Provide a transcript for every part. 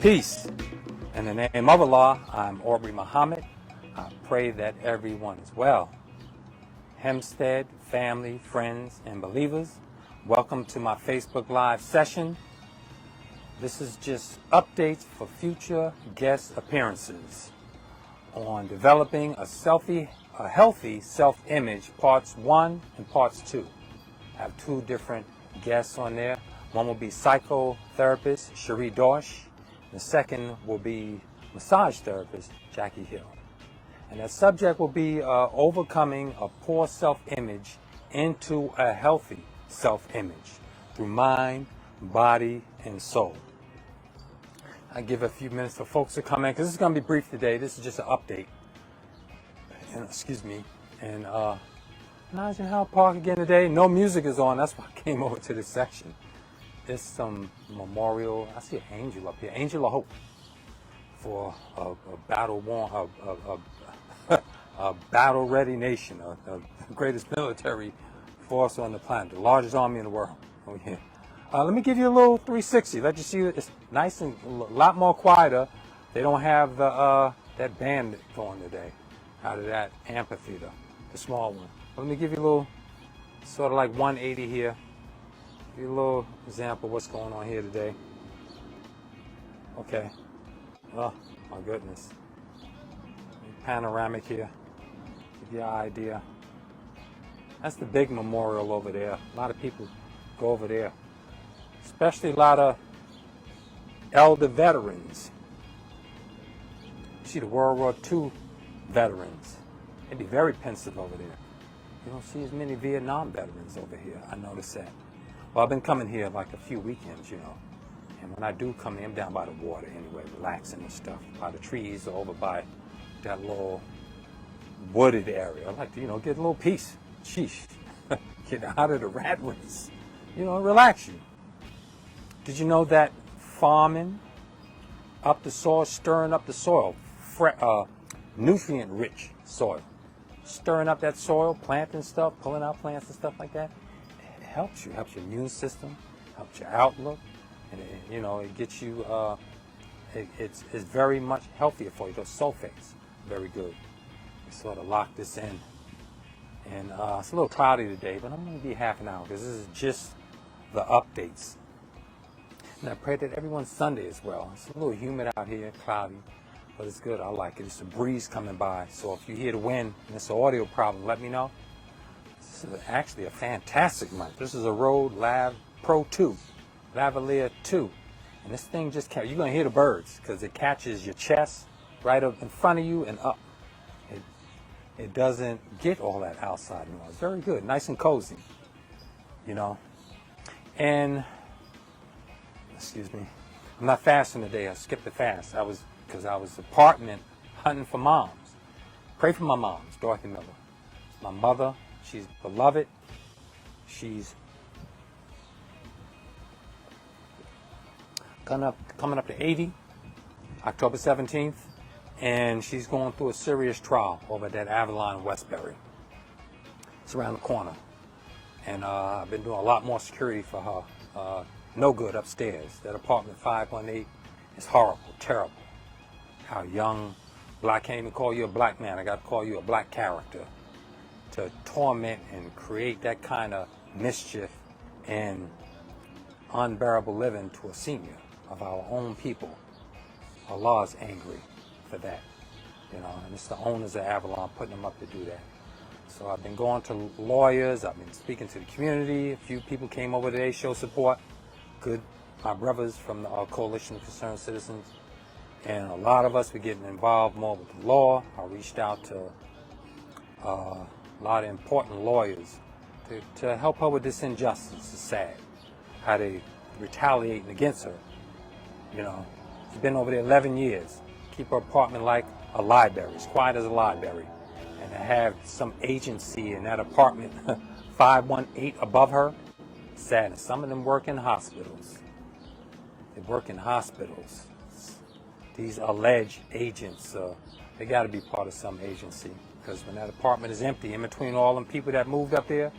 Peace. In the name of Allah, I'm Aubrey Muhammad. I pray that everyone is well. Hempstead, family, friends, and believers, welcome to my Facebook Live session. This is just updates for future guest appearances on developing a healthy self-image, parts 1 and parts 2. I have 2 different guests on there. One will be psychotherapist Cherie Dortch. The second will be massage therapist Jackie Hill. And that subject will be overcoming a poor self-image into a healthy self-image through mind, body, and soul. I give a few minutes for folks to come in because this is going to be brief today. This is just an update. And, excuse me. And National Park again today. No music is on. That's why I came over to this section. There's some memorial. I see an angel up here. Angel of Hope for a battle-ready nation, the greatest military force on the planet, the largest army in the world. Oh yeah. Let me give you a little 360. Let you see it's nice and a lot more quieter. They don't have the that band going today out of that amphitheater, the small one. Let me give you a little sort of like 180 here. Give you a little example of what's going on here today. Okay. Oh my goodness. Panoramic here. Give you an idea. That's the big memorial over there. A lot of people go over there. Especially a lot of elder veterans. You see the World War II veterans. They'd be very pensive over there. You don't see as many Vietnam veterans over here. I noticed that. Well, I've been coming here like a few weekends, you know. And when I do come in, I'm down by the water anyway, relaxing and stuff. By the trees over by that little wooded area. I like to, get a little peace. Sheesh. Get out of the rat race. Relax you. Did you know that farming up the soil, stirring up the soil, nutrient-rich soil, stirring up that soil, planting stuff, pulling out plants and stuff like that, it helps you. Helps your immune system, helps your outlook, and it gets you. It's very much healthier for you. Those sulfates, very good. You sort of lock this in, and it's a little cloudy today, but I'm going to be half an hour because this is just the updates. And I pray that everyone's Sunday as well. It's a little humid out here, cloudy, but it's good. I like it. It's a breeze coming by. So if you hear the wind and it's an audio problem, let me know. This is actually a fantastic mic. This is a Rode Lav Pro 2, Lavalier 2. And this thing just you're going to hear the birds because it catches your chest right up in front of you and up. It doesn't get all that outside noise. Very good. Nice and cozy, And excuse me, I'm not fasting today. I skipped the fast. Because I was apartment hunting for moms. Pray for my moms, Dorothy Miller. My mother, she's beloved. She's coming up to 80, October 17th, and she's going through a serious trial over at that Avalon Westbury. It's around the corner. And I've been doing a lot more security for her. No good upstairs. That apartment 518 is horrible, terrible. How young, I can't even call you a black man. I got to call you a black character to torment and create that kind of mischief and unbearable living to a senior of our own people. Allah is angry for that, and it's the owners of Avalon putting them up to do that. So I've been going to lawyers. I've been speaking to the community. A few people came over today, show support. Good, my brothers from the Coalition of Concerned Citizens. And a lot of us were getting involved more with the law. I reached out to a lot of important lawyers to help her with this injustice. It's sad how they retaliating against her. She's been over there 11 years. Keep her apartment like a library, as quiet as a library. And to have some agency in that apartment 518 above her, sad. And some of them work in hospitals. They work in hospitals. These alleged agents, they got to be part of some agency, because when that apartment is empty, in between all them people that moved up there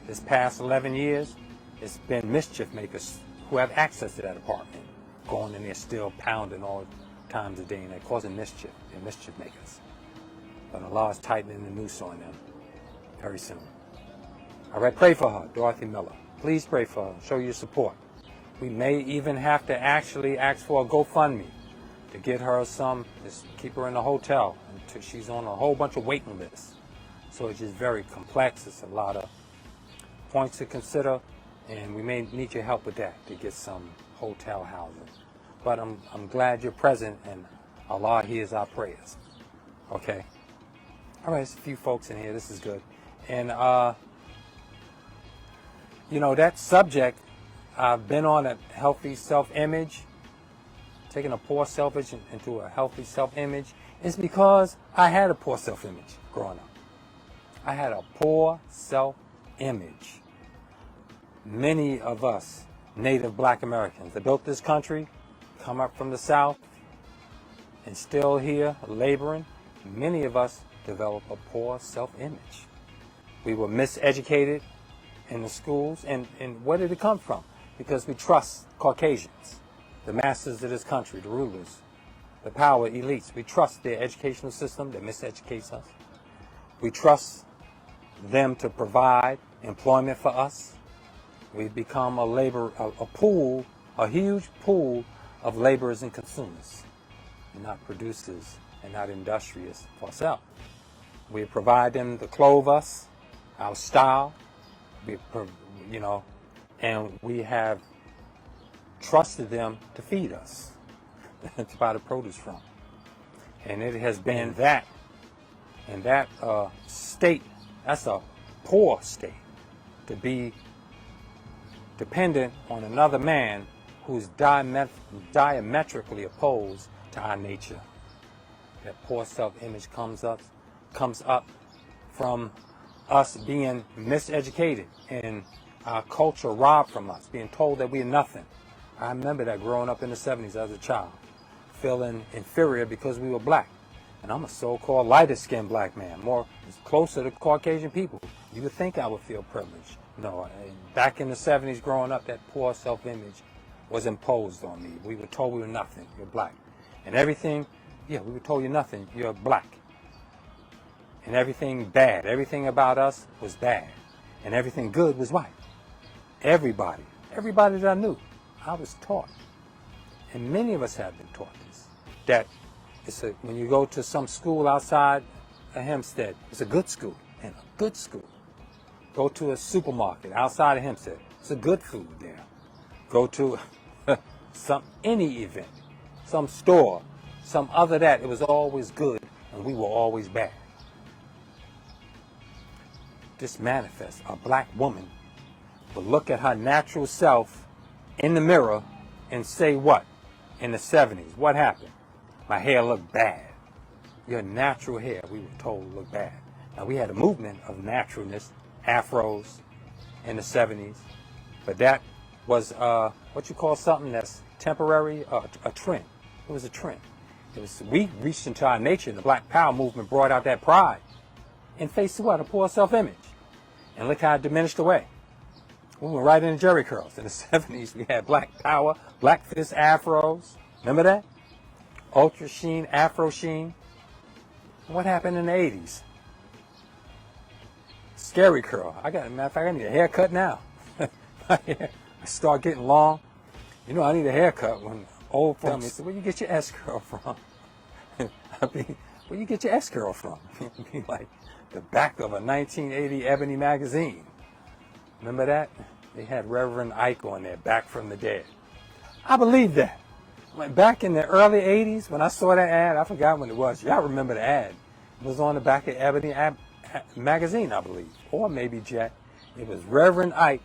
this past 11 years, it's been mischief makers who have access to that apartment. going in there still pounding all times a day, and they're causing mischief. They're mischief makers. But Allah is tightening the noose on them very soon. All right, pray for her, Dorothy Miller. Please pray for her. Show your support. We may even have to actually ask for a GoFundMe to get her some, just keep her in a hotel until she's on a whole bunch of waiting lists. So it's just very complex. It's a lot of points to consider, and we may need your help with that to get some hotel housing. But I'm glad you're present, and Allah hears our prayers. Okay? All right, there's a few folks in here. This is good. And, you know, that subject, I've been on a healthy self-image, taking a poor self-image into a healthy self-image, is because I had a poor self-image growing up. I had a poor self-image. Many of us, native black Americans that built this country, come up from the South, and still here laboring, many of us develop a poor self-image. We were miseducated in the schools, and where did it come from? Because we trust Caucasians, the masters of this country, the rulers, the power elites. We trust their educational system that miseducates us. We trust them to provide employment for us. We've become a huge pool of laborers and consumers, not producers and not industrious for ourselves. We provide them to clothe us, our style, and we have trusted them to feed us, to buy the produce from. And it has been that state, that's a poor state, to be dependent on another man who's diametrically opposed to our nature. That poor self-image comes up from us being miseducated and our culture robbed from us, being told that we're nothing. I remember that growing up in the 70s as a child, feeling inferior because we were black. And I'm a so-called lighter-skinned black man, more closer to Caucasian people. You would think I would feel privileged. No, back in the 70s growing up, that poor self-image was imposed on me. We were told we were nothing, you're black. And everything, we were told you're nothing, you're black. And everything bad, everything about us was bad. And everything good was white. Everybody that I knew, I was taught. And many of us have been taught this. That when you go to some school outside of Hempstead, it's a good school, and a good school. Go to a supermarket outside of Hempstead, it's a good food there. Go to any event, some store, some other that, it was always good, and we were always bad. This manifests. A black woman will look at her natural self in the mirror and say what? In the 70s, what happened? My hair looked bad. Your natural hair, we were told, looked bad. Now, we had a movement of naturalness, afros, in the 70s, but that was what you call something that's temporary, a trend. It was a trend. We reached into our nature, and the Black Power movement brought out that pride and faced what? A poor self-image. And look how it diminished away. We went right into Jerry curls. In the 70s, we had Black Power, Black Fist afros. Remember that? Ultra sheen, afro sheen. What happened in the 80s? Scary curl. Matter of fact, I need a haircut now. My hair, I start getting long. You know, I need a haircut when old folks tell me, where you get your S curl from? I mean, where you get your S curl from? It'd be like the back of a 1980 Ebony magazine. Remember that? They had Reverend Ike on there, Back from the Dead. I believe that. Back in the early 80s, when I saw that ad, I forgot when it was. Y'all remember the ad. It was on the back of Ebony magazine, I believe. Or maybe Jet. It was Reverend Ike,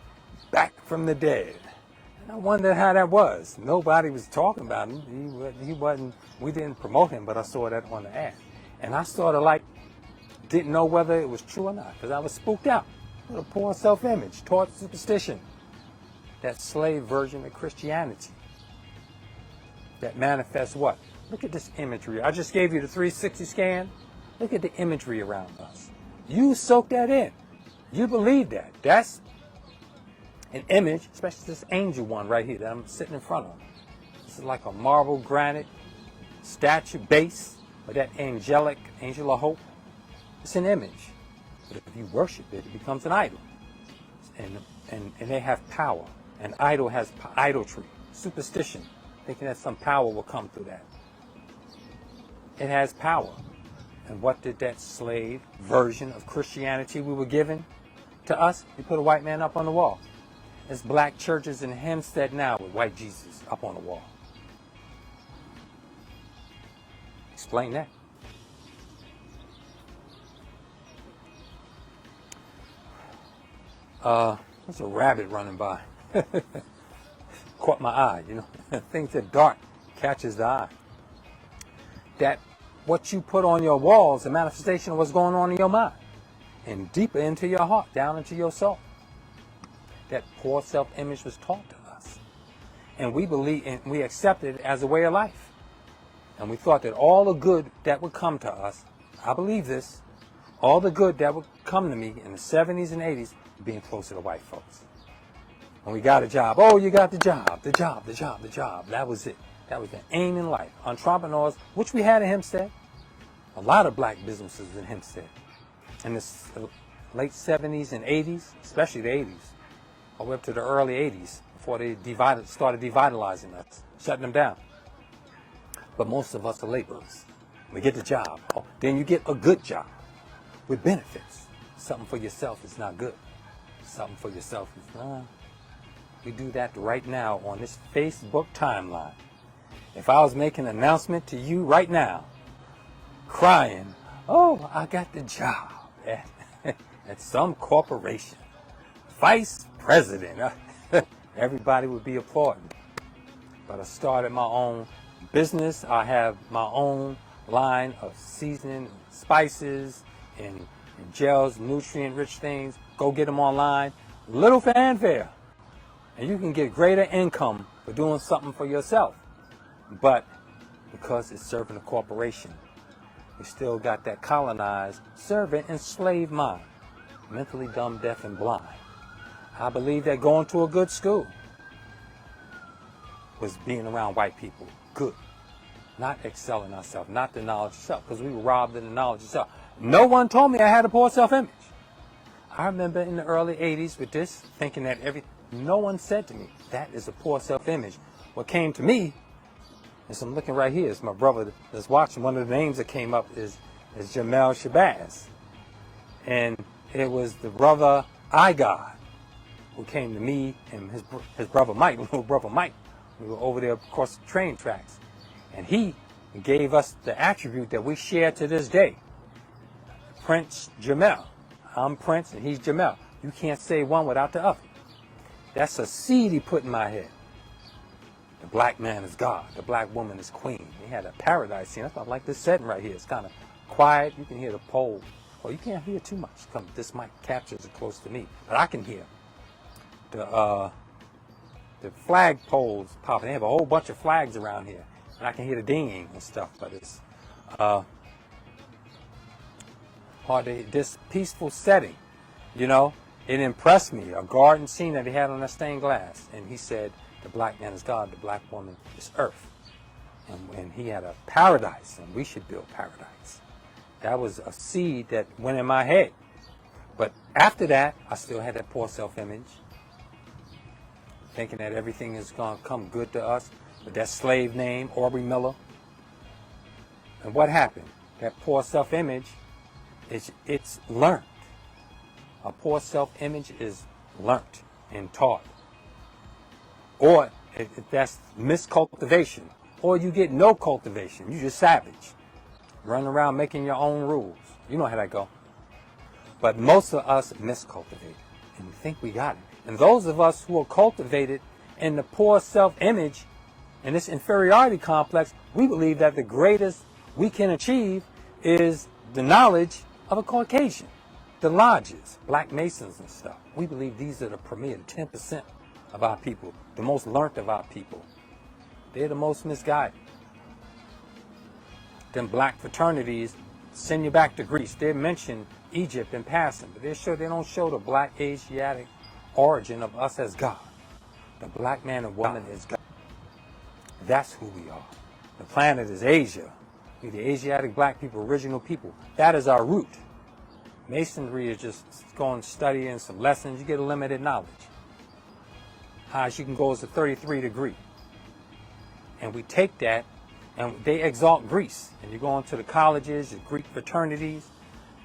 Back from the Dead. And I wondered how that was. Nobody was talking about him. He wasn't, we didn't promote him, but I saw that on the ad. And I sort of didn't know whether it was true or not, because I was spooked out. With a poor self-image, taught superstition. That slave version of Christianity. That manifests what? Look at this imagery. I just gave you the 360 scan. Look at the imagery around us. You soak that in. You believe that. That's an image, especially this angel one right here that I'm sitting in front of. This is like a marble granite statue base with that angel of hope. It's an image. But if you worship it, it becomes an idol. And they have power. An idol has idolatry, superstition, thinking that some power will come through that. It has power. And what did that slave version of Christianity we were given to us? You put a white man up on the wall. There's black churches in Hempstead now with white Jesus up on the wall. Explain that. There's a rabbit running by. Caught my eye, you know. Things that dark catches the eye. That what you put on your walls is a manifestation of what's going on in your mind. And deeper into your heart, down into your soul. That poor self-image was taught to us. And we believe and we accepted it as a way of life. And we thought that all the good that would come to us, I believe this, all the good that would come to me in the 70s and 80s, being closer to white folks. When we got a job, oh, you got the job. That was it. That was the aim in life. Entrepreneurs, which we had in Hempstead. A lot of black businesses in Hempstead. In the late 70s and 80s, especially the 80s, all the way up to the early 80s, before they started devitalizing us, shutting them down. But most of us are laborers. We get the job. Oh, then you get a good job with benefits. Something for yourself is not good. Something for yourself is not. We do that right now on this Facebook timeline. If I was making an announcement to you right now, crying, oh, I got the job at some corporation, vice president, everybody would be applauding. But I started my own business. I have my own line of seasoning, spices, and gels, nutrient-rich things. Go get them online. Little fanfare. And you can get greater income for doing something for yourself. But because it's serving a corporation, we still got that colonized, servant, and slave mind. Mentally dumb, deaf, and blind. I believe that going to a good school was being around white people. Good. Not excelling ourselves, not the knowledge itself, because we were robbed of the knowledge itself. No one told me I had a poor self-image. I remember in the early 80s with this, thinking that no one said to me, that is a poor self-image. What came to me, as I'm looking right here, is my brother that's watching. One of the names that came up is Jamel Shabazz. And it was the brother I-God who came to me and his brother Mike, little brother Mike. We were over there across the train tracks. And he gave us the attribute that we share to this day. Prince Jamel. I'm Prince and he's Jamel. You can't say one without the other. That's a seed he put in my head. The black man is God. The black woman is queen. He had a paradise scene. That's why I like this setting right here. It's kind of quiet. You can hear the pole. Well, you can't hear too much. This mic captures it close to me. But I can hear the flag poles popping. They have a whole bunch of flags around here. And I can hear the dinging and stuff. But it's hard to, this peaceful setting, you know, it impressed me. A garden scene that he had on that stained glass. And he said, the black man is God, the black woman is earth. And he had a paradise, and we should build paradise. That was a seed that went in my head. But after that, I still had that poor self-image, thinking that everything is going to come good to us. With that slave name, Aubrey Miller. And what happened? That poor self-image, it's learned. A poor self-image is learnt and taught. Or that's miscultivation. Or you get no cultivation. You just savage. Running around making your own rules. You know how that go. But most of us miscultivate. And we think we got it. And those of us who are cultivated in the poor self-image, in this inferiority complex, we believe that the greatest we can achieve is the knowledge of a Caucasian. The lodges, black masons and stuff. We believe these are the premier, 10% of our people, the most learned of our people. They're the most misguided. Them black fraternities send you back to Greece. They mention Egypt in passing, but they don't show the black Asiatic origin of us as God. The black man and woman is God. That's who we are. The planet is Asia. We're the Asiatic black people, original people. That is our root. Masonry is just going studying some lessons. You get a limited knowledge. Highest you can go is a 33 degree. And we take that, and they exalt Greece. And you go into the colleges, the Greek fraternities.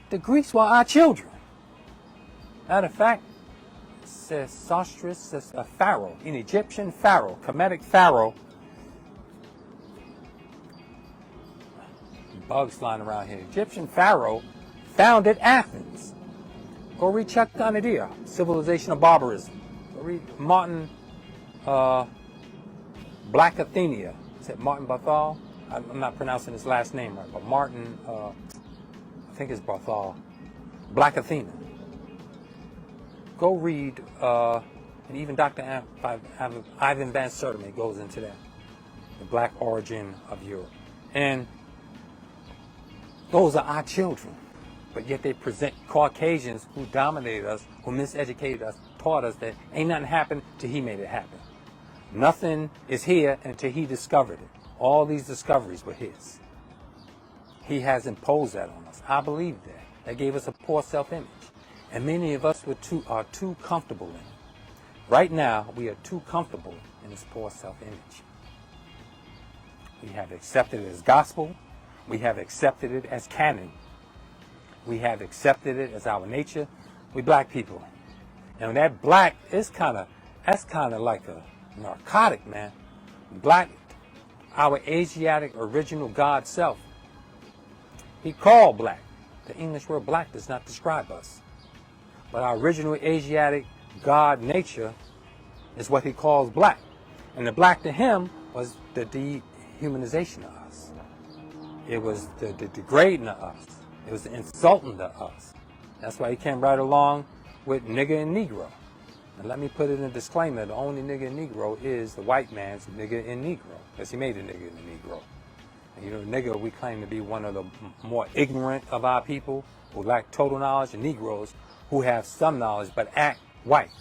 The Greeks were our children. Matter of fact, Sesostris is a pharaoh, an Egyptian pharaoh, Kemetic pharaoh. Bugs flying around here. Egyptian pharaoh founded Athens. Go read Chuck Donadia, Civilization of Barbarism. Go read Martin Black Athenia. Is it Martin Barthol? I'm not pronouncing his last name right, but Martin, I think it's Barthol. Black Athena. Go read, and even Dr. Ivan Van Sertima goes into that, the black origin of Europe. And those are our children. But yet they present Caucasians who dominated us, who miseducated us, taught us that ain't nothing happened till he made it happen. Nothing is here until he discovered it. All these discoveries were his. He has imposed that on us. I believe that. That gave us a poor self-image. And many of us are too comfortable in it. Right now, we are too comfortable in this poor self-image. We have accepted it as gospel. We have accepted it as canon. We have accepted it as our nature. We black people. And that black is that's kind of like a narcotic, man. Black, our Asiatic original God self, he called black. The English word black does not describe us. But our original Asiatic God nature is what he calls black. And the black to him was the dehumanization of us. It was the degrading of us. It was the insulting to us. That's why he came right along with nigger and negro. And let me put it in a disclaimer, the only nigger and negro is the white man's nigger and negro, because he made a nigger and a negro. And you know, nigger, we claim to be one of the more ignorant of our people, who lack total knowledge, and Negroes who have some knowledge but act white.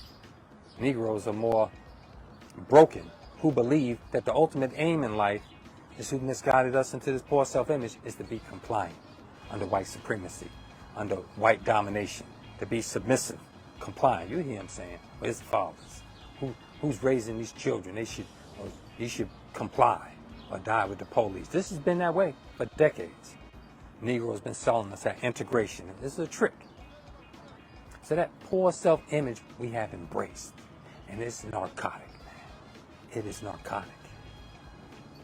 Negroes are more broken, who believe that the ultimate aim in life is who misguided us into this poor self-image is to be compliant under white supremacy, under white domination, to be submissive, compliant. You hear him saying, well, it's the fathers. Who's raising these children? He should comply or die with the police. This has been that way for decades. Negroes been selling us that integration. This is a trick. So that poor self-image we have embraced. And it's narcotic, man. It is narcotic.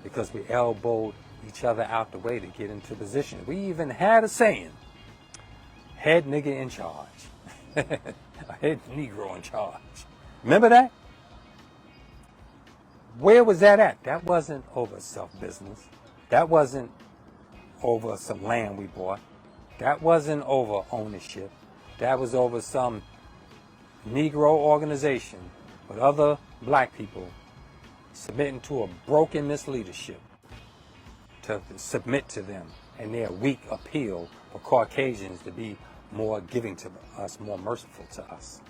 Because we elbowed each other out the way to get into position. We even had a saying, head nigger in charge. A head Negro in charge. Remember that? Where was that at? That wasn't over self-business. That wasn't over some land we bought. That wasn't over ownership. That was over some Negro organization with other black people submitting to a broken misleadership to submit to them and their weak appeal for Caucasians to be more giving to us, more merciful to us.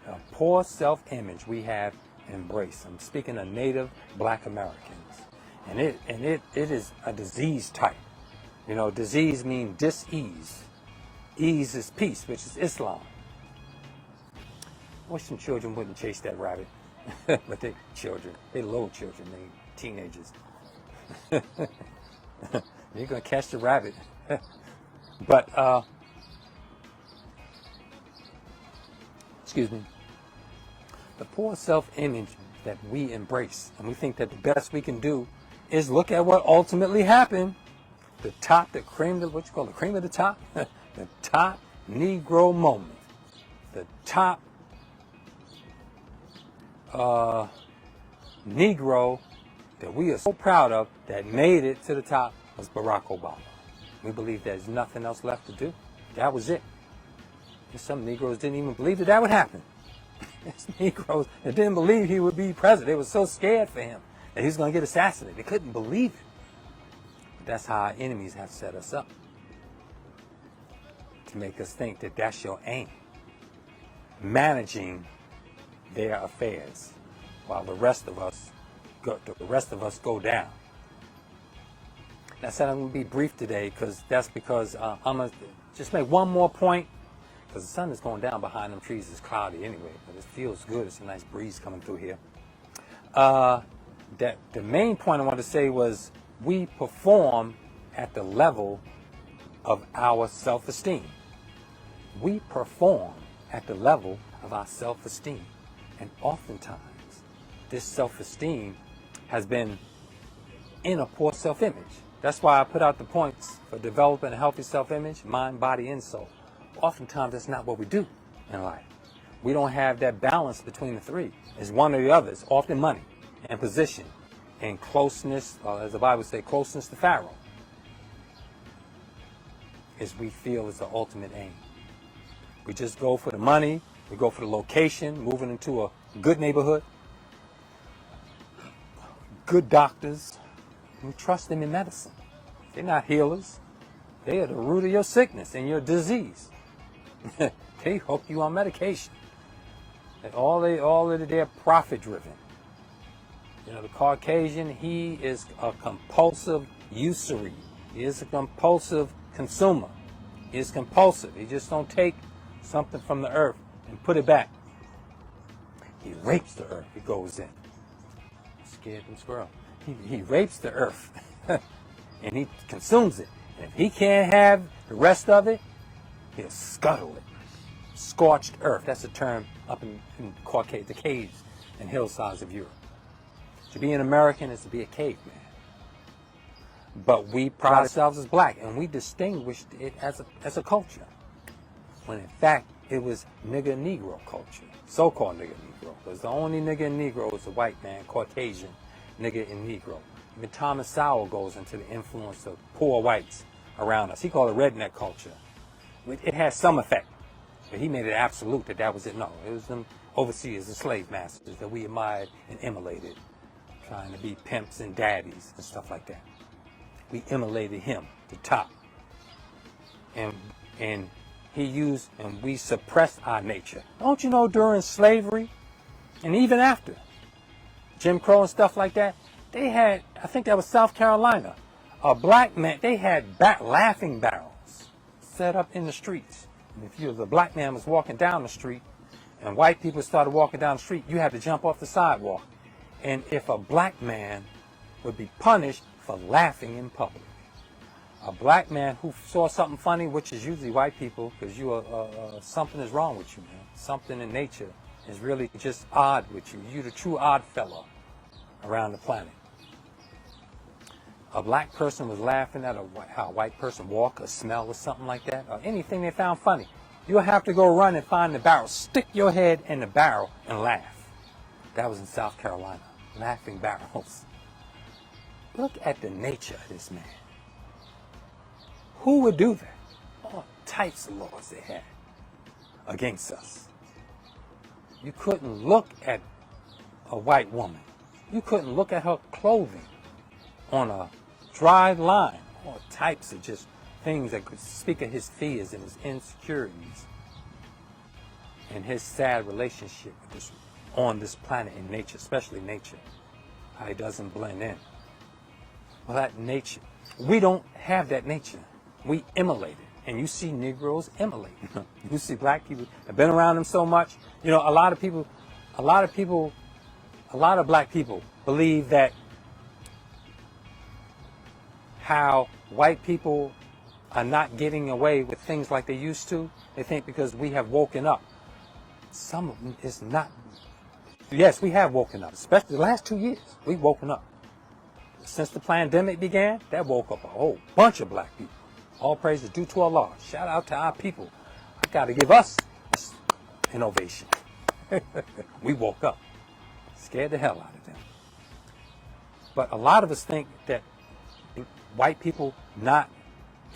A poor self-image we have embraced. I'm speaking of Native Black Americans. And it is a disease type. You know, disease means dis-ease. Ease is peace, which is Islam. I wish some children wouldn't chase that rabbit. But they're children. They're little children. They're teenagers. You're going to catch the rabbit. But, excuse me. The poor self-image that we embrace, and we think that the best we can do is look at what ultimately happened. The top, the cream, what you call the cream of the top? The top Negro moment. The top Negro that we are so proud of that made it to the top was Barack Obama. We believe there's nothing else left to do. That was it. And some Negroes didn't even believe that would happen. There's Negroes that didn't believe he would be president. They were so scared for him that he was going to get assassinated. They couldn't believe it. But that's how our enemies have set us up, to make us think that that's your aim. Managing their affairs, while the rest of us the rest of us go down. I said I'm going to be brief today because I'm going to just make one more point, because the sun is going down behind them trees. It's cloudy anyway, but it feels good. It's a nice breeze coming through here. That the main point I wanted to say was we perform at the level of our self-esteem. We perform at the level of our self-esteem. And oftentimes, this self-esteem has been in a poor self-image. That's why I put out the points for developing a healthy self-image, mind, body, and soul. Oftentimes, that's not what we do in life. We don't have that balance between the three. It's one or the other. It's often money and position and closeness, as the Bible says, closeness to Pharaoh, is we feel is the ultimate aim. We just go for the money, we go for the location, moving into a good neighborhood, good doctors. We trust them in medicine. They're not healers. They are the root of your sickness and your disease. They hook you on medication. They're profit driven. You know, the Caucasian, he is a compulsive usury. He is a compulsive consumer. He is compulsive. He just don't take something from the earth and put it back. He rapes the earth. He goes in. Scared them squirrel. He rapes the earth and he consumes it. And if he can't have the rest of it, he'll scuttle it. Scorched earth. That's a term up in the caves and hillsides of Europe. To be an American is to be a caveman. But we pride ourselves as black, and we distinguished it as a culture, when in fact it was nigger Negro culture, so-called nigger Negro. Because the only nigger and Negro is a white man, Caucasian, nigger and Negro. Even Thomas Sowell goes into the influence of poor whites around us. He called it redneck culture. It has some effect, but he made it absolute that was it. No, it was them overseers, the slave masters that we admired and emulated, trying to be pimps and daddies and stuff like that. We emulated him, the top. And he used, and we suppressed our nature. Don't you know, during slavery, and even after, Jim Crow and stuff like that, they had, I think that was South Carolina, a black man, they had laughing barrels set up in the streets. And if the black man was walking down the street, and white people started walking down the street, you had to jump off the sidewalk. And if a black man would be punished for laughing in public. A black man who saw something funny, which is usually white people, because something is wrong with you, man. Something in nature is really just odd with you. You're the true odd fellow around the planet. A black person was laughing at how a white person walk or smell or something like that, or anything they found funny. You'll have to go run and find the barrel, stick your head in the barrel and laugh. That was in South Carolina. Laughing barrels. Look at the nature of this man. Who would do that? All types of laws they had against us. You couldn't look at a white woman. You couldn't look at her clothing on a dry line. All types of just things that could speak of his fears and his insecurities and his sad relationship with this, on this planet in nature, especially nature. How he doesn't blend in. Well, that nature, we don't have that nature. We emulate it. And you see Negroes emulate. You see black people have been around them so much. You know, a lot of black people believe that how white people are not getting away with things like they used to. They think because we have woken up. Some of them is not. Yes, we have woken up, especially the last 2 years. We've woken up. Since the pandemic began, that woke up a whole bunch of black people. All praise is due to Allah. Shout out to our people. I got to give us an ovation. We woke up. Scared the hell out of them. But a lot of us think that white people not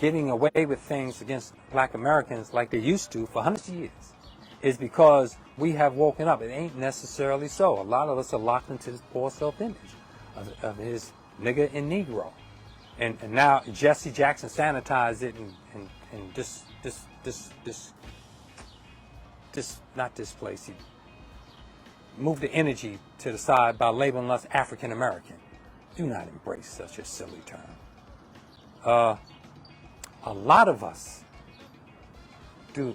getting away with things against black Americans like they used to for hundreds of years is because we have woken up. It ain't necessarily so. A lot of us are locked into this poor self-image of his nigger and Negro. And now Jesse Jackson sanitized it and not displaced. move the energy to the side by labeling us African American. Do not embrace such a silly term. A lot of us do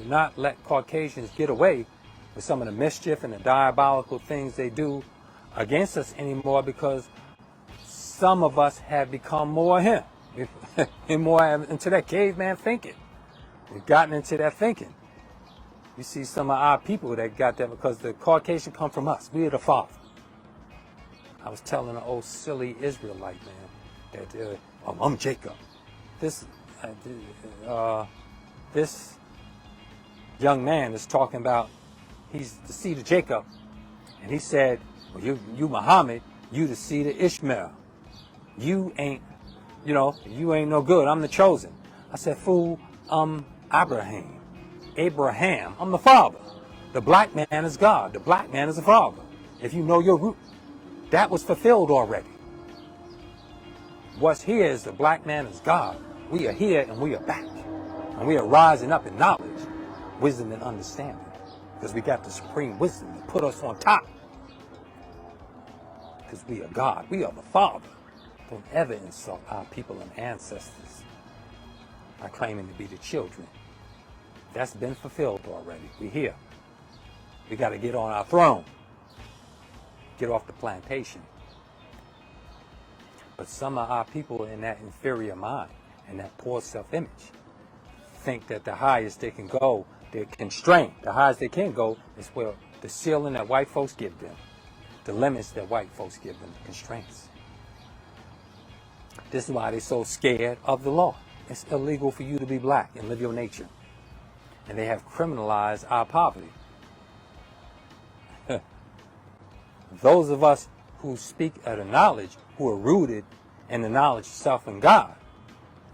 not let Caucasians get away with some of the mischief and the diabolical things they do against us anymore, because some of us have become more him and more into that caveman thinking. We've gotten into that thinking. You see some of our people that got that because the Caucasian come from us. We are the father. I was telling an old silly Israelite man that I'm Jacob. This young man is talking about he's the seed of Jacob, and he said, well, you Muhammad, you the seed of Ishmael. You ain't no good. I'm the chosen. I said, fool, I'm Abraham. I'm the father. The black man is God. The black man is the father. If you know your root, that was fulfilled already. What's here is the black man is God. We are here and we are back. And we are rising up in knowledge, wisdom, and understanding. Because we got the supreme wisdom to put us on top. Because we are God. We are the Father. Don't ever insult our people and ancestors by claiming to be the children. That's been fulfilled already. We're here. We got to get on our throne. Get off the plantation. But some of our people in that inferior mind and that poor self-image think that the highest they can go, they're constrained. The highest they can go is where the ceiling that white folks give them, the limits that white folks give them, the constraints. This is why they're so scared of the law. It's illegal for you to be black and live your nature. And they have criminalized our poverty. Those of us who speak of the knowledge, who are rooted in the knowledge of self and God,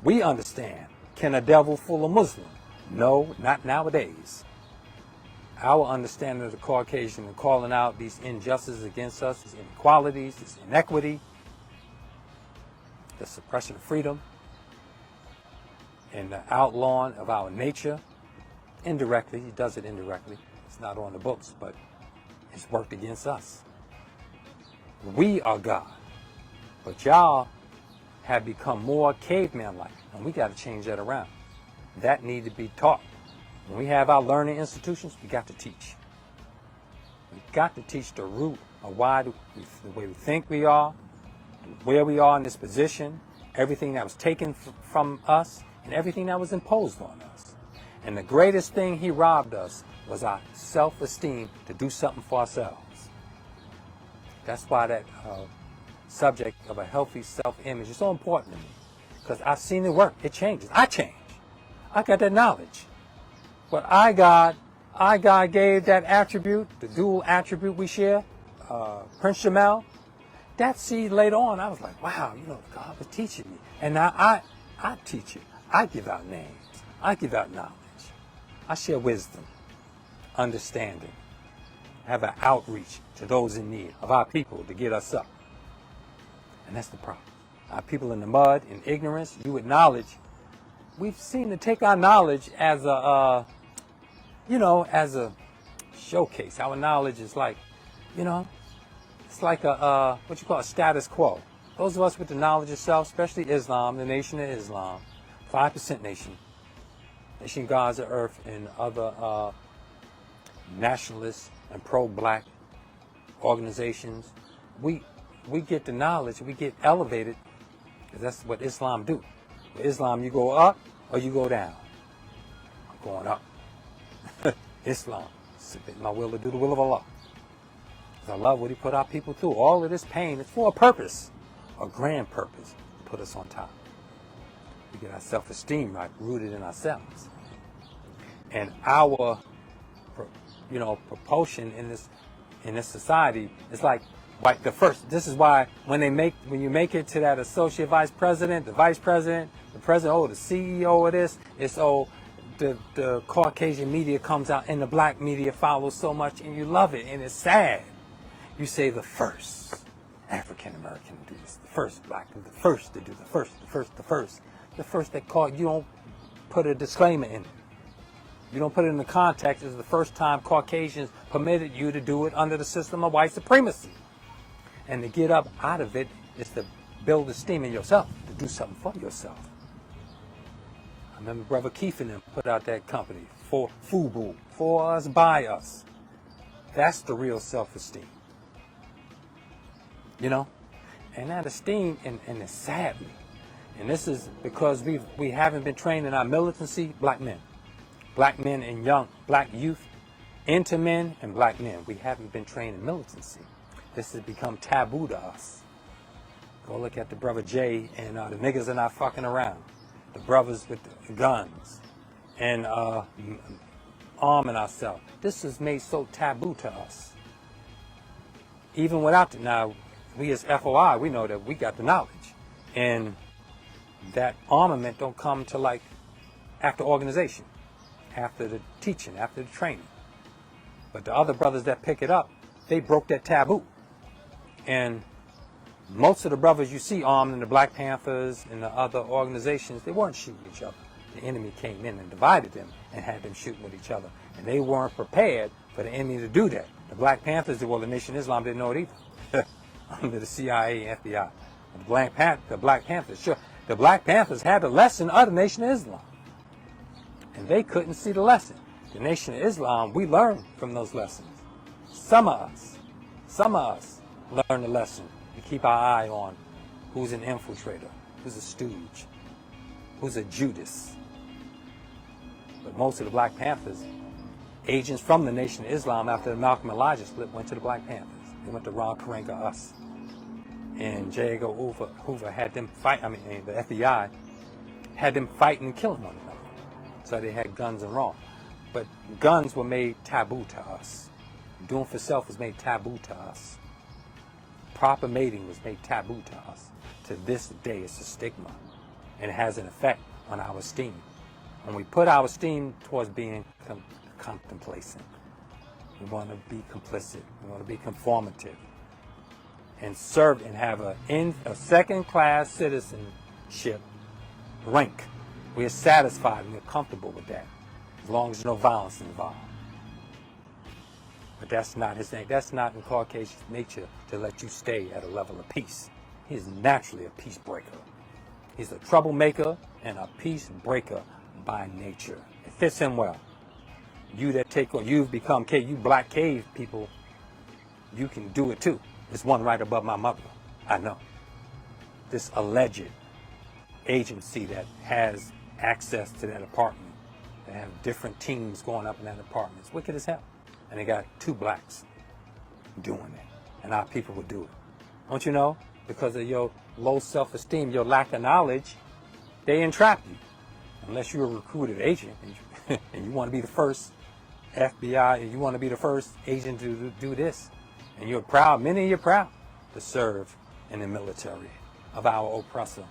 we understand, can a devil fool a Muslim? No, not nowadays. Our understanding of the Caucasian and calling out these injustices against us, these inequalities, this inequity, the suppression of freedom, and the outlawing of our nature, indirectly, he does it indirectly. It's not on the books, but it's worked against us. We are God, but y'all have become more caveman-like, and we got to change that around. That need to be taught. When we have our learning institutions, we got to teach. We got to teach the root of why the way we think we are, where we are in this position, everything that was taken from us, and everything that was imposed on us. And the greatest thing he robbed us was our self-esteem to do something for ourselves. That's why that subject of a healthy self-image is so important to me. Because I've seen it work. It changes. I change. I got that knowledge. But I God gave that attribute, the dual attribute we share, Prince Jamel, that seed later on, I was like, wow, God was teaching me. And now I teach it. I give out names. I give out knowledge. I share wisdom, understanding, have an outreach to those in need of our people to get us up. And that's the problem. Our people in the mud, in ignorance, you with knowledge, we've seen to take our knowledge as a, as a showcase. Our knowledge is like, it's like a, status quo. Those of us with the knowledge of self, especially Islam, the Nation of Islam, 5% nation, Nation Gods of Earth, and other nationalists and pro-black organizations, we get the knowledge, we get elevated, because that's what Islam do. With Islam, you go up or you go down. I'm going up. Islam, submit my will to do the will of Allah. Because I love what he put our people through. All of this pain is for a purpose, a grand purpose, to put us on top. We get our self-esteem right, rooted in ourselves. And our, propulsion in this society is like the first. This is why when you make it to that associate vice president, the vice president, the president, the CEO of this, it's the Caucasian media comes out and the black media follows so much, and you love it, and it's sad. You say the first African American to do this, the first black, the first to do the first that caught, you don't put a disclaimer in it. You don't put it in the context as the first time Caucasians permitted you to do it under the system of white supremacy. And to get up out of it is to build esteem in yourself, to do something for yourself. I remember Brother Keith and them put out that company, for FUBU, for us, by us. That's the real self-esteem. You know? And that esteem, and sadly, and this is because we haven't been trained in our militancy, black men and young black youth, into men and black men. We haven't been trained in militancy. This has become taboo to us. Go look at the brother Jay and the niggas are not fucking around. The brothers with the guns and arming ourselves. This is made so taboo to us. Even without it, now we as FOI, we know that we got the knowledge. And that armament don't come to like after organization, after the teaching, after the training. But the other brothers that pick it up, they broke that taboo. And most of the brothers you see armed in the Black Panthers and the other organizations, they weren't shooting each other. The enemy came in and divided them and had them shooting with each other. And they weren't prepared for the enemy to do that. The Black Panthers, well, the Nation of Islam didn't know it either. Under the CIA and FBI. The Black Panthers, sure. The Black Panthers had the lesson of the Nation of Islam. And they couldn't see the lesson. The Nation of Islam, we learned from those lessons. Some of us learned the lesson to keep our eye on who's an infiltrator, who's a stooge, who's a Judas. But most of the Black Panthers, agents from the Nation of Islam after the Malcolm Elijah split, went to the Black Panthers. They went to Ron Karenga, us. And J. Edgar Hoover had them fight, the FBI had them fighting and killing one another. So they had guns and wrong. But guns were made taboo to us. Doing for self was made taboo to us. Proper mating was made taboo to us. To this day, it's a stigma. And it has an effect on our esteem. When we put our esteem towards being complacent, we want to be complicit. We want to be conformative. And serve and have a second-class citizenship rank. We are satisfied and we're comfortable with that, as long as there's no violence involved. But that's not his thing. That's not in Caucasian's nature to let you stay at a level of peace. He is naturally a peace breaker. He's a troublemaker and a peace breaker by nature. It fits him well. You that take on, you've become you black cave people, you can do it too. There's one right above my mother. I know. This alleged agency that has access to that apartment. They have different teams going up in that apartment. It's wicked as hell. And they got 2 blacks doing it. And our people would do it. Don't you know? Because of your low self-esteem, your lack of knowledge, they entrap you. Unless you're a recruited agent and you want to be the first FBI, and you want to be the first agent to do this. And you're proud, many of you are proud to serve in the military of our oppressor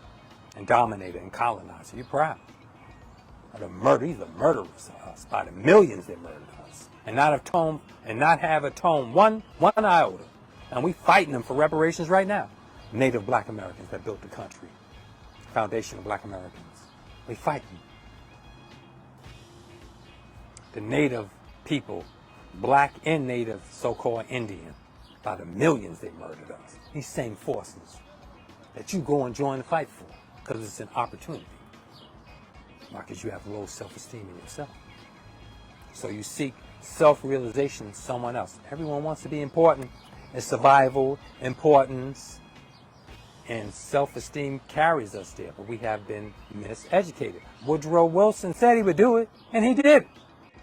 and dominator and colonizer. You're proud. These are murderers of us. By the millions they murdered us. And not have atoned one iota. And we fighting them for reparations right now. Native black Americans that built the country. Foundation of black Americans. We fighting. The native people, black and native so-called Indian, by the millions they murdered us. These same forces that you go and join the fight for because it's an opportunity. Because you have low self-esteem in yourself. So you seek self-realization in someone else. Everyone wants to be important. It's survival, importance, and self-esteem carries us there. But we have been miseducated. Woodrow Wilson said he would do it, and he did it.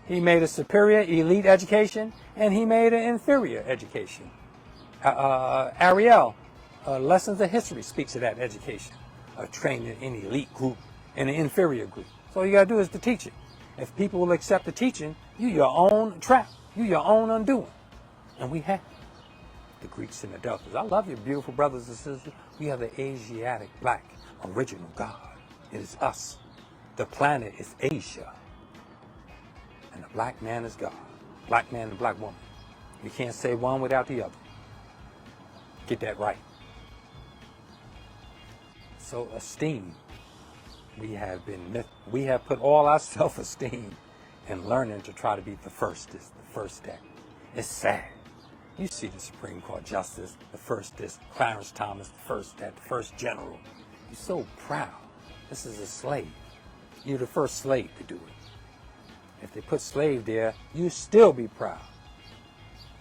He made a superior elite education, and he made an inferior education. Ariel, Lessons of History, speaks of that education. Training in an elite group and an inferior group. So all you got to do is to teach it. If people will accept the teaching, you your own trap. You your own undoing. And we have the Greeks and the Deltas. I love you, beautiful brothers and sisters. We are the Asiatic black original God. It is us. The planet is Asia. And the black man is God. Black man and black woman. You can't say one without the other. Get that right. So esteem. We have put all our self-esteem and learning to try to be the first is the first step. It's sad. You see the Supreme Court Justice, the first is Clarence Thomas, the first step, the first general. You're so proud. This is a slave. You're the first slave to do it. If they put slave there, you still be proud.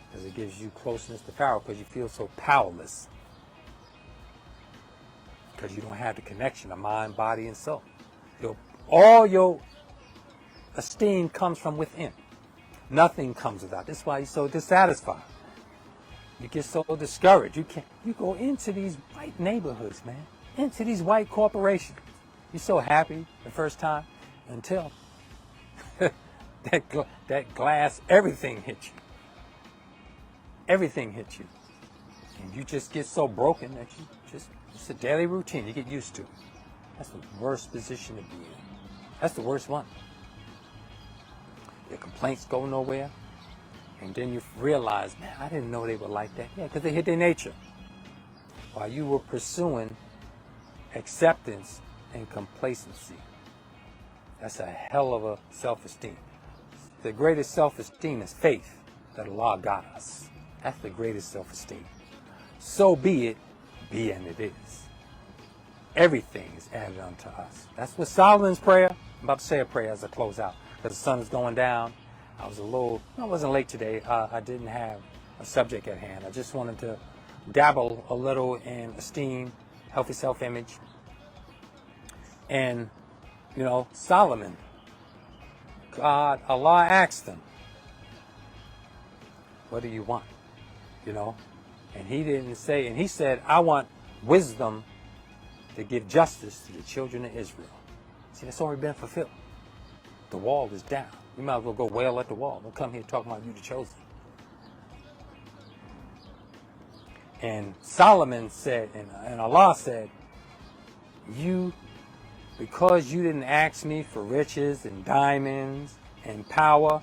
Because it gives you closeness to power, because you feel so powerless. Because you don't have the connection of mind, body, and soul. All your esteem comes from within. Nothing comes without. That's why you're so dissatisfied. You get so discouraged. You go into these white neighborhoods, man. Into these white corporations. You're so happy the first time until that glass, everything hits you. Everything hits you. And you just get so broken that it's a daily routine you get used to. That's the worst position to be in. That's the worst one. Your complaints go nowhere. And then you realize, man, I didn't know they were like that. Yeah, because they hit their nature. While you were pursuing acceptance and complacency. That's a hell of a self-esteem. The greatest self-esteem is faith that Allah got us. That's the greatest self-esteem. So be it, be and it is. Everything is added unto us. That's what Solomon's prayer. I'm about to say a prayer as I close out, because the sun is going down. I wasn't late today. I didn't have a subject at hand. I just wanted to dabble a little in esteem, healthy self-image. And, Solomon, Allah asked him, what do you want? And he didn't say, and he said, I want wisdom to give justice to the children of Israel. See, that's already been fulfilled. The wall is down. You might as well go wail at the wall. Don't come here talking about you the chosen. And Solomon said, and Allah said, because you didn't ask me for riches and diamonds and power,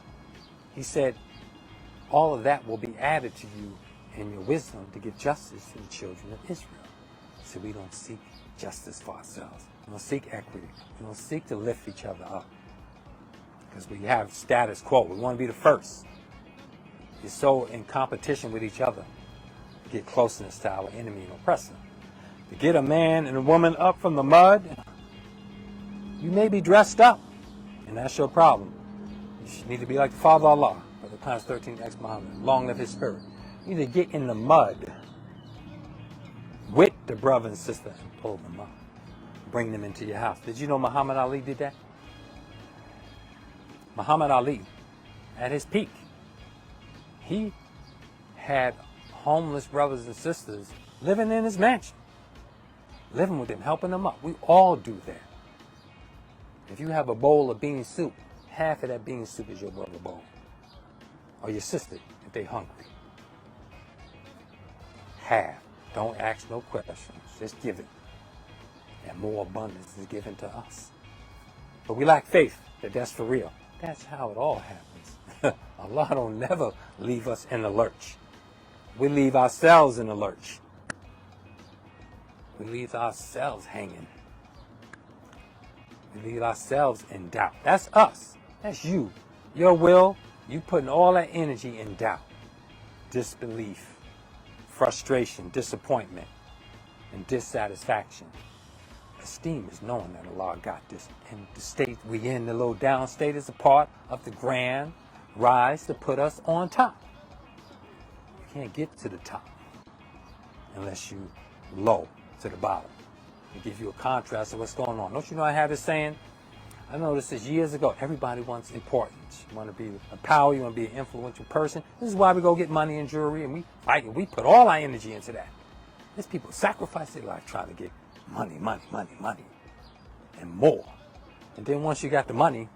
he said, all of that will be added to you in your wisdom to give justice to the children of Israel. So we don't seek justice for ourselves. We don't seek equity. We don't seek to lift each other up. Because we have status quo. We want to be the first. You're so in competition with each other to get closeness to our enemy and oppressor. To get a man and a woman up from the mud, you may be dressed up, and that's your problem. You need to be like the Father Allah, Brother Clarence 13 X Muhammad. Long live his spirit. You need to get in the mud with the brother and sister and pull them up. Bring them into your house. Did you know Muhammad Ali did that? Muhammad Ali, at his peak, he had homeless brothers and sisters living in his mansion, living with them, helping them up. We all do that. If you have a bowl of bean soup, half of that bean soup is your brother bowl, or your sister if they're hungry. Half. Don't ask no questions. Just give it. And more abundance is given to us. But we lack faith that that's for real. That's how it all happens. Allah don't never leave us in the lurch. We leave ourselves in the lurch. We leave ourselves hanging. We leave ourselves in doubt. That's us. That's you. Your will, you putting all that energy in doubt, disbelief, frustration, disappointment, and dissatisfaction. Esteem is knowing that Allah got this. And the state we in, the low down state, is a part of the grand rise to put us on top. You can't get to the top unless you low to the bottom. To give you a contrast of what's going on. Don't you know I have this saying? I noticed this years ago. Everybody wants importance. You want to be a power. You want to be an influential person. This is why we go get money and jewelry, and we fight, and we put all our energy into that. There's people sacrifice their life trying to get money, and more. And then once you got the money,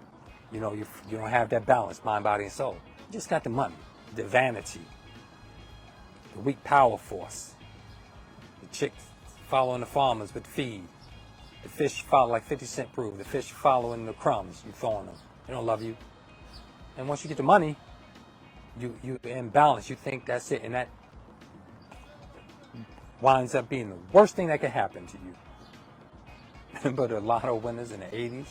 you don't have that balance, mind, body, and soul. You just got the money, the vanity, the weak power force, the chicks following the farmers with the feed. The fish follow, like 50 Cent proved, the fish following the crumbs you throwing them. They don't love you. And once you get the money, you imbalance. You think that's it, and that winds up being the worst thing that can happen to you. But the lotto winners in the 80s,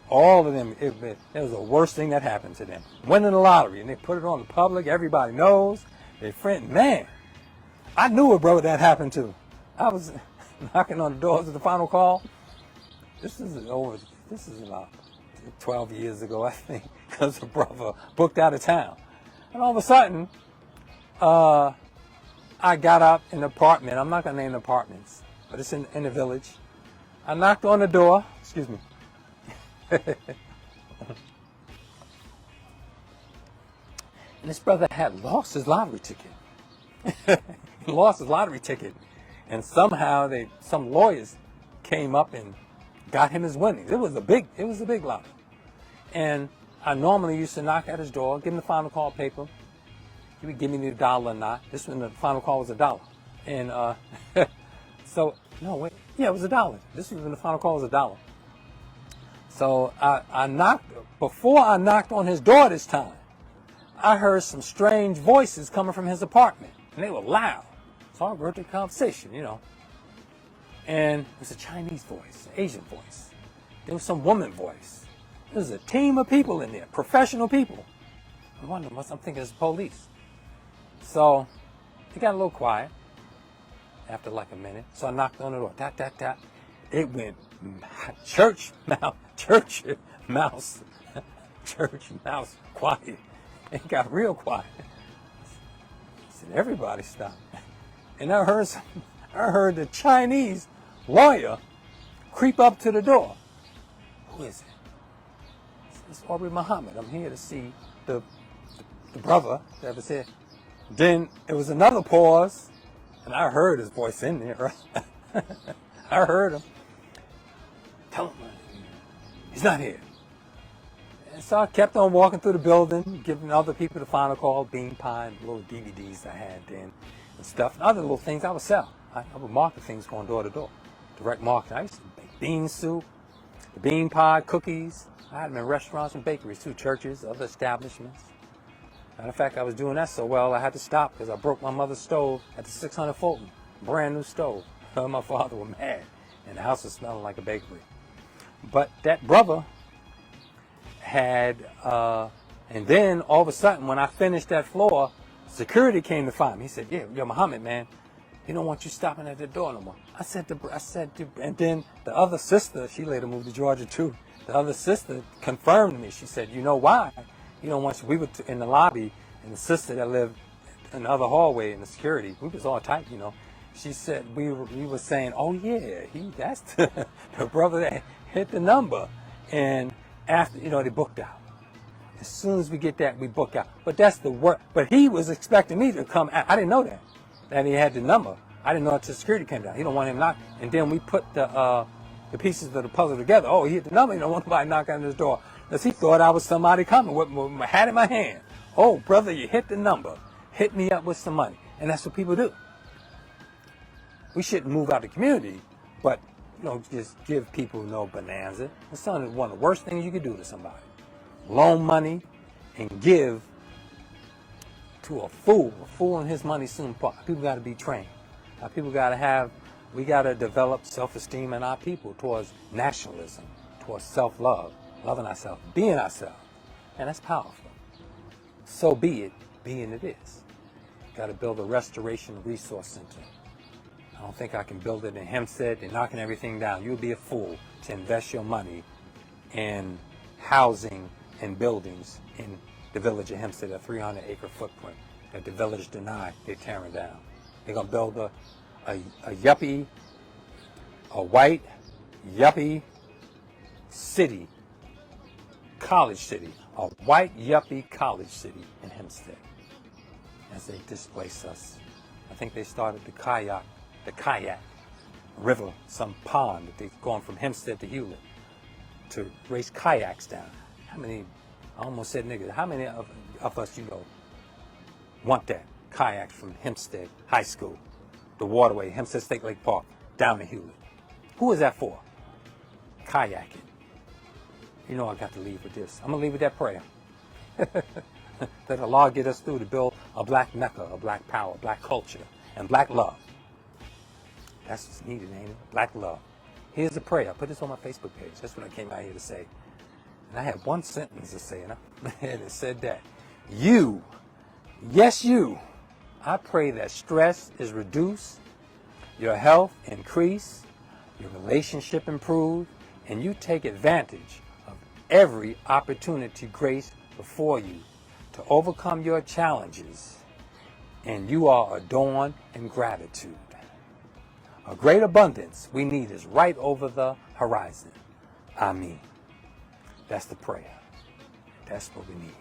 All of them, it was the worst thing that happened to them. Winning the lottery, and they put it on the public. Everybody knows. Their friend, man, I knew a brother that happened to. I was knocking on the doors of the final call. This is about 12 years ago, I think, because a brother booked out of town. And all of a sudden, I got up in an apartment. I'm not going to name the apartments, but it's in the village. I knocked on the door. Excuse me. And this brother had lost his lottery ticket. He lost his lottery ticket. And somehow some lawyers came up and got him his winnings. It was a big lottery. And I normally used to knock at his door, give him the final call paper. He would give me the $1 or not. This one, the final call was $1. And it was $1. This was when the final call was $1. So I knocked, before I knocked on his door this time, I heard some strange voices coming from his apartment. And they were loud. So I heard the conversation, And it was a Chinese voice, an Asian voice. There was some woman voice. There was a team of people in there, professional people. I wonder, I'm thinking it's police. So it got a little quiet after like a minute. So I knocked on the door. Tap, tap, tap. It went church mouse, quiet. It got real quiet. I said, everybody stop. And I heard the Chinese lawyer creep up to the door. Who is it? It's Aubrey Muhammad. I'm here to see the brother that was here. Then it was another pause, and I heard his voice in there. Right? I heard him. Tell him he's not here. And so I kept on walking through the building, giving other people the final call, bean pie, and little DVDs I had then, and stuff, and other little things I would sell. I would market things going door to door, direct marketing. I used to make bean soup, the bean pie, cookies. I had them in restaurants and bakeries too, churches, other establishments. Matter of fact, I was doing that so well, I had to stop because I broke my mother's stove at the 600 Fulton, brand new stove. Her and my father were mad, and the house was smelling like a bakery. But that brother had, and then all of a sudden, when I finished that floor, security came to find me. He said, "Yo, Muhammad, man, he don't want you stopping at the door no more." I said, and then the other sister, she later moved to Georgia too. The other sister confirmed to me. She said, "You know why? You don't want you." We were in the lobby, and the sister that lived in the other hallway in the security, we was all tight, She said we were saying, "Oh yeah, that's the brother that hit the number." And after, they booked out. As soon as we get that, we book out. But that's the work. But he was expecting me to come out. I didn't know that he had the number. I didn't know until security came down. He don't want him knock. And then we put the pieces of the puzzle together. Oh, he hit the number. He don't want nobody knocking on his door. Because he thought I was somebody coming with my hat in my hand. "Oh, brother, you hit the number. Hit me up with some money." And that's what people do. We shouldn't move out the community, but just give people no bonanza. It's one of the worst things you could do to somebody. Loan money and give to a fool. A fool and his money soon part. People got to be trained. We got to develop self-esteem in our people towards nationalism, towards self-love, loving ourselves, being ourselves. And that's powerful. So be it, being it is. Got to build a restoration resource center. I don't think I can build it in Hempstead and knocking everything down. You'll be a fool to invest your money in housing and buildings in the village of Hempstead, a 300-acre footprint that the village denied. They're tearing down. They're going to build a white yuppie city, college city, a white yuppie college city in Hempstead as they displace us. I think they started the kayak river, some pond that they're going from Hempstead to Hewlett to race kayaks down. How many, I almost said niggas, how many of us want that? Kayaks from Hempstead High School, the waterway, Hempstead State Lake Park, down to Hewlett. Who is that for? Kayaking. I got to leave with this. I'm going to leave with that prayer. That Allah get us through to build a black Mecca, a black power, black culture, and black love. That's what's needed, ain't it? Black love. Here's the prayer. I put this on my Facebook page. That's what I came out here to say. And I had one sentence to say, and it said that, you, yes you, I pray that stress is reduced, your health increase, your relationship improve, and you take advantage of every opportunity graced before you to overcome your challenges, and you are adorned in gratitude. A great abundance we need is right over the horizon. Amen. That's the prayer. That's what we need.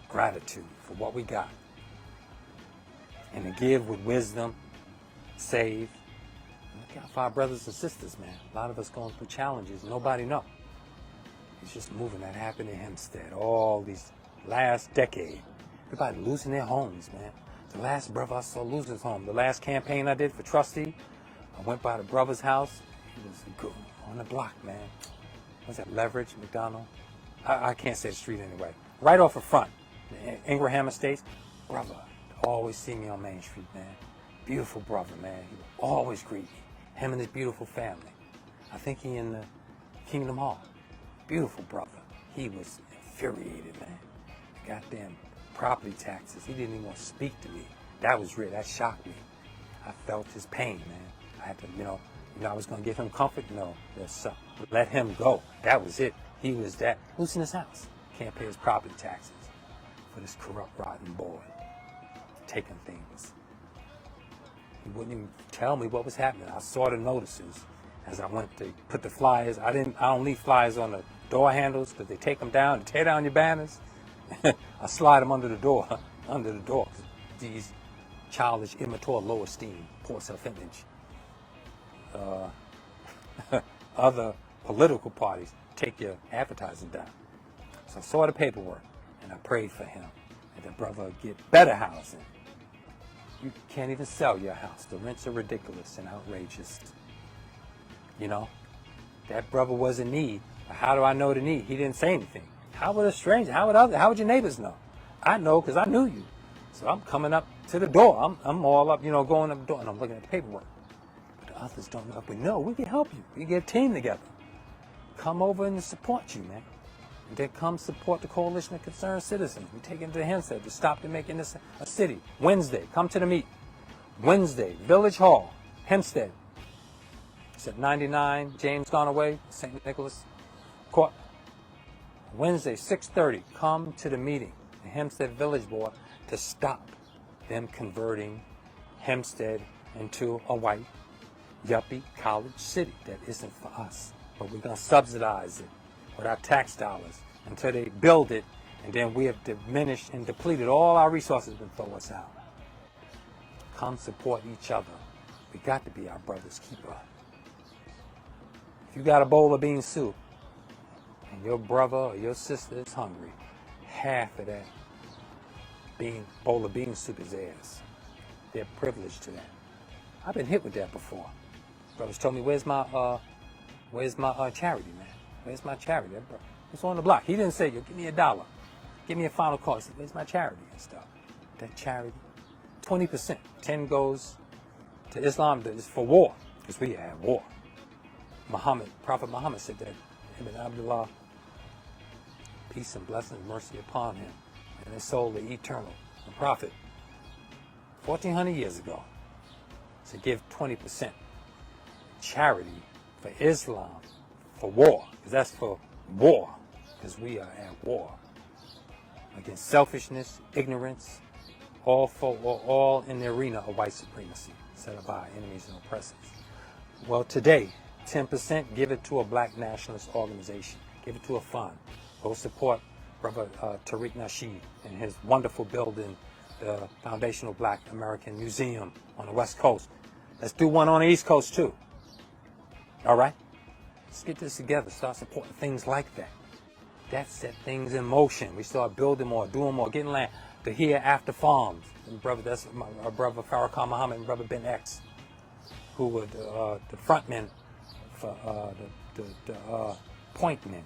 Gratitude for what we got. And to give with wisdom, save. Look out for our brothers and sisters, man. A lot of us going through challenges. Nobody know. It's just moving that happened in Hempstead all these last decade. Everybody losing their homes, man. The last brother I saw lose his home. The last campaign I did for trustee, I went by the brother's house. He was on the block, man. Was that Leverage, McDonald? I can't say the street anyway. Right off the front, Ingraham Estates. Brother, always see me on Main Street, man. Beautiful brother, man. He would always greet me. Him and his beautiful family. I think he in the Kingdom Hall. Beautiful brother. He was infuriated, man. Goddamn property taxes. He didn't even want to speak to me. That was real. That shocked me. I felt his pain, man. I had to, I was going to give him comfort. No, let him go. That was it. He was that. Who's in his house? Can't pay his property taxes for this corrupt, rotten boy. Taking things. He wouldn't even tell me what was happening. I saw the notices as I went to put the flyers. I don't leave flyers on the door handles because they take them down and tear down your banners. I slide them under the door. These childish, immature, low esteem, poor self-image. Other political parties take your advertising down. So I saw the paperwork and I prayed for him and the brother would get better housing. You can't even sell your house. The rents are ridiculous and outrageous. That brother was in need. How do I know the need? He didn't say anything. How would a stranger, how would your neighbors know? I know because I knew you. So I'm coming up to the door. I'm all up, going up the door and I'm looking at the paperwork. But the others don't know. But no, we can help you. We can get a team together. Come over and support you, man. And then come support the Coalition of Concerned Citizens. We take it to Hempstead to stop them making this a city. Wednesday, come to the meet. Wednesday, Village Hall, Hempstead. It's at 99 James Garnaway, St. Nicholas Court. Wednesday, 6:30, come to the meeting, the Hempstead Village Board, to stop them converting Hempstead into a white, yuppie college city that isn't for us. But we're going to subsidize it with our tax dollars until they build it, and then we have diminished and depleted all our resources and throw us out. Come support each other. We got to be our brother's keeper. If you got a bowl of bean soup, and your brother or your sister is hungry, half of that bowl of bean soup is theirs. They're privileged to that. I've been hit with that before. Brothers told me, where's my charity, man? Where's my charity? It's on the block. He didn't say, give me $1. Give me a final call. He said, where's my charity and stuff? That charity, 20%. 10 goes to Islam. It's for war, because we had war. Prophet Muhammad said that. Ibn Abdullah, peace and blessings, mercy upon him, and his soul the eternal. The Prophet, 1400 years ago, to give 20% charity for Islam, for war, because that's for war, because we are at war against selfishness, ignorance, all in the arena of white supremacy set up by our enemies and oppressors. Well, today, 10%, give it to a black nationalist organization. Give it to a fund. Go support Brother Tariq Nasheed and his wonderful building, the Foundational Black American Museum on the West Coast. Let's do one on the East Coast too. All right? Let's get this together. Start supporting things like that. That set things in motion. We start building more, doing more, getting land. The Hereafter Farms. And that's my brother Farrakhan Muhammad and Brother Ben X, who were the front men for the point men.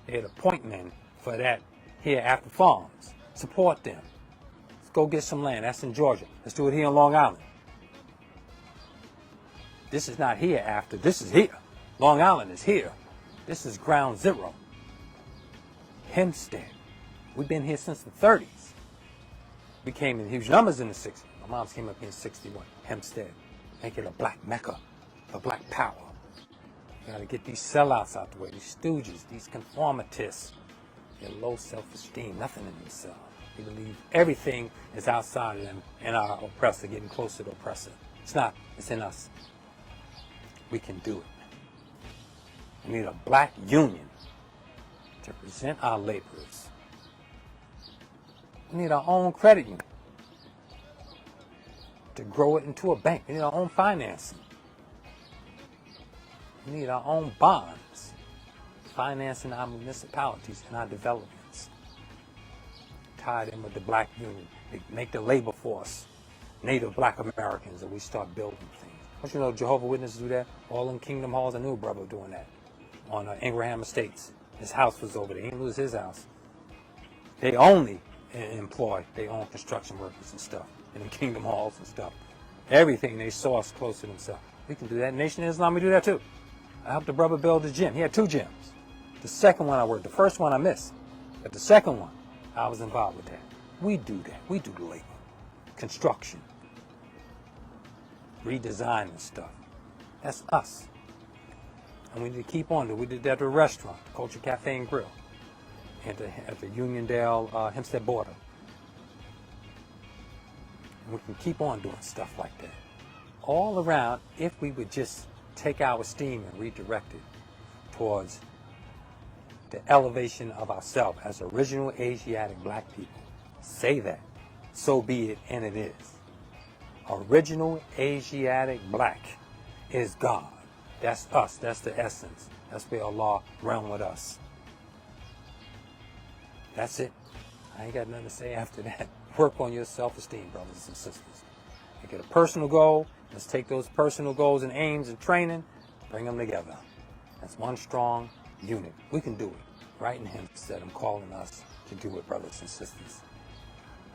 They're the point men for that Hereafter Farms. Support them. Let's go get some land. That's in Georgia. Let's do it here in Long Island. This is not hereafter. This is here. Long Island is here. This is ground zero. Hempstead. We've been here since the 30s. We came in huge numbers in the 60s. My mom's came up here in 61. Hempstead. Make it a black mecca for black power. You got to get these sellouts out the way, these stooges, these conformists. Their low self-esteem, nothing in themselves. They believe everything is outside of them and our oppressor, getting closer to the oppressor. It's not, it's in us. We can do it. We need a black union to present our laborers. We need our own credit union to grow it into a bank. We need our own financing. We need our own bonds, financing our municipalities and our developments. Tied in with the black union. They make the labor force Native black Americans, and we start building things. Don't you know Jehovah's Witnesses do that? All in Kingdom Halls. I knew a brother doing that on Ingraham Estates. His house was over there. He didn't lose his house. They only employ their own construction workers and stuff, and in Kingdom Halls and stuff. Everything they source close to themselves. We can do that. Nation of Islam, we do that too. I helped a brother build a gym. He had 2 gyms. The second one I worked. The first one I missed. But the second one, I was involved with that. We do that. We do the labor. Construction. Redesign and stuff. That's us. And we need to keep on doing. We did that at a restaurant, Culture Cafe and Grill, at the Uniondale Hempstead border. And we can keep on doing stuff like that. All around, if we would just take our esteem and redirect it towards the elevation of ourselves as original Asiatic black people. Say that. So be it, and it is. Original Asiatic black is God. That's us. That's the essence. That's where Allah realm with us. That's it. I ain't got nothing to say after that. Work on your self-esteem, brothers and sisters. You get a personal goal. Let's take those personal goals and aims and training, bring them together. That's one strong unit. We can do it. Right in Hempstead, I'm calling us to do it, brothers and sisters.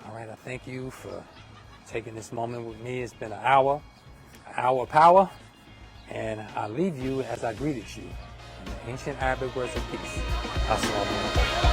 All right, I thank you for taking this moment with me. It's been an hour of power, and I leave you as I greeted you in the ancient Arabic words of peace. Assalamu alaikum.